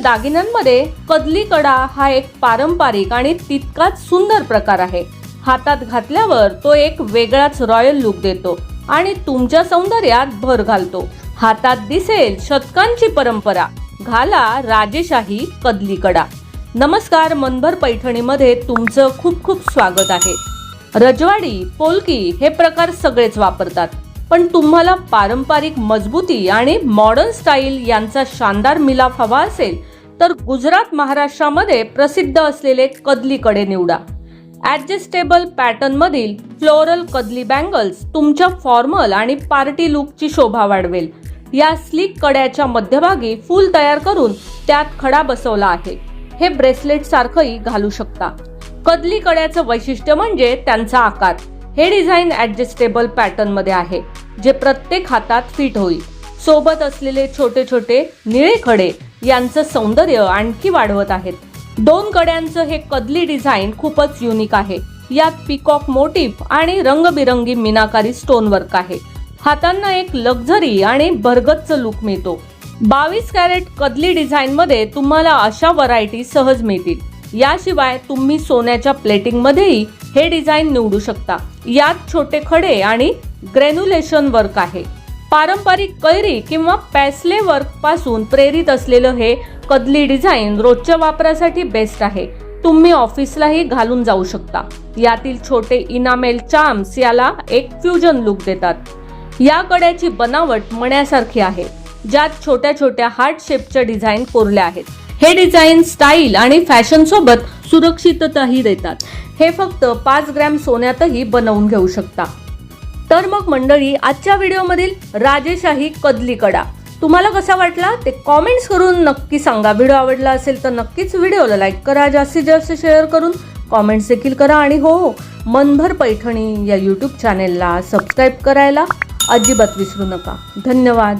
दागिन्यांमध्ये कदली कडा हा एक पारंपरिक आणि तितकाच सुंदर प्रकार आहे। हातात घातल्यावर तो एक वेगळाच रॉयल लुक देतो आणि तुमच्या सौंदर्यात भर घालतो। हातात दिसेल शतकांची परंपरा, घाला राजेशाही कदली कडा। नमस्कार, मनभर पैठणीमध्ये तुमचं खूप खूप स्वागत आहे। रजवाडी, पोलकी हे प्रकार सगळेच वापरतात, पण तुम्हाला पारंपरिक मजबूती आणि मॉडर्न स्टाईल यांचा शानदार मिलाफ हवा असेल तर गुजरात महाराष्ट्रामध्ये प्रसिद्ध असलेले कदली कडे निवडा। ॲडजस्टेबल पॅटर्न मधील फ्लोरल कदली बँगल्स तुमच्या फॉर्मल आणि पार्टी लुकची शोभा वाढवेल। या स्लिक कड्याच्या मध्यभागी फूल तयार करून त्यात खडा बसवला आहे। हे ब्रेसलेट सारखंही घालू शकता। कदली कड्याचं वैशिष्ट्य म्हणजे त्यांचा आकार। हे डिझाईन ॲडजस्टेबल पॅटर्न मध्ये आहे, जे प्रत्येक हातात फिट होईल। सोबत असलेले छोटे छोटे निळे खडे यांचं सौंदर्य आणखी वाढवत आहेत। दोन कड्यांचं हे कदली डिझाईन खूपच युनिक आहे। यात पिकॉक मोटिफ आणि रंगबिरंगी मीनाकारी स्टोन वर्क आहे। हातांना एक लक्झरी आणि भरगच्च लुक मिळतो। 22 कॅरेट कदली डिझाईन मध्ये तुम्हाला अशा व्हरायटी सहज मिळतील। याशिवाय तुम्ही सोन्याच्या प्लेटिंग मध्येही हे डिझाईन निवडू शकता। यात छोटे खडे आणि ग्रॅन्युलेशन वर्क आहे। पारंपरिक कैरी किंवा पॅस्ले वर्क पासून प्रेरित असलेलं हे कदली डिझाईन रोजच्या वापरासाठी बेस्ट आहे। तुम्ही ऑफिसलाही घालून जाऊ शकता। यातील छोटे इनामेल चार्म्स याला एक फ्युजन लुक देतात। या कड्याची बनावट मण्यासारखी आहे, ज्यात छोट्या छोट्या हार्ट शेपच्या डिझाईन कोरल्या आहेत। हे डिझाईन स्टाईल आणि फॅशन सोबत सुरक्षितताही देतात। हे फक्त 5 ग्रॅम सोन्यातही बनवून घेऊ शकता। तर मग मंडळी, आजच्या व्हिडिओमधील राजेशाही कदली कडा तुम्हाला कसा वाटला ते कॉमेंट्स करून नक्की सांगा। व्हिडिओ आवडला असेल तर नक्कीच व्हिडिओला लाईक करा, जास्तीत जास्त शेअर करून कॉमेंट्स देखील करा आणि हो, मनभर पैठणी या यूट्यूब चॅनेलला सबस्क्राईब करायला अजिबात विसरू नका। धन्यवाद।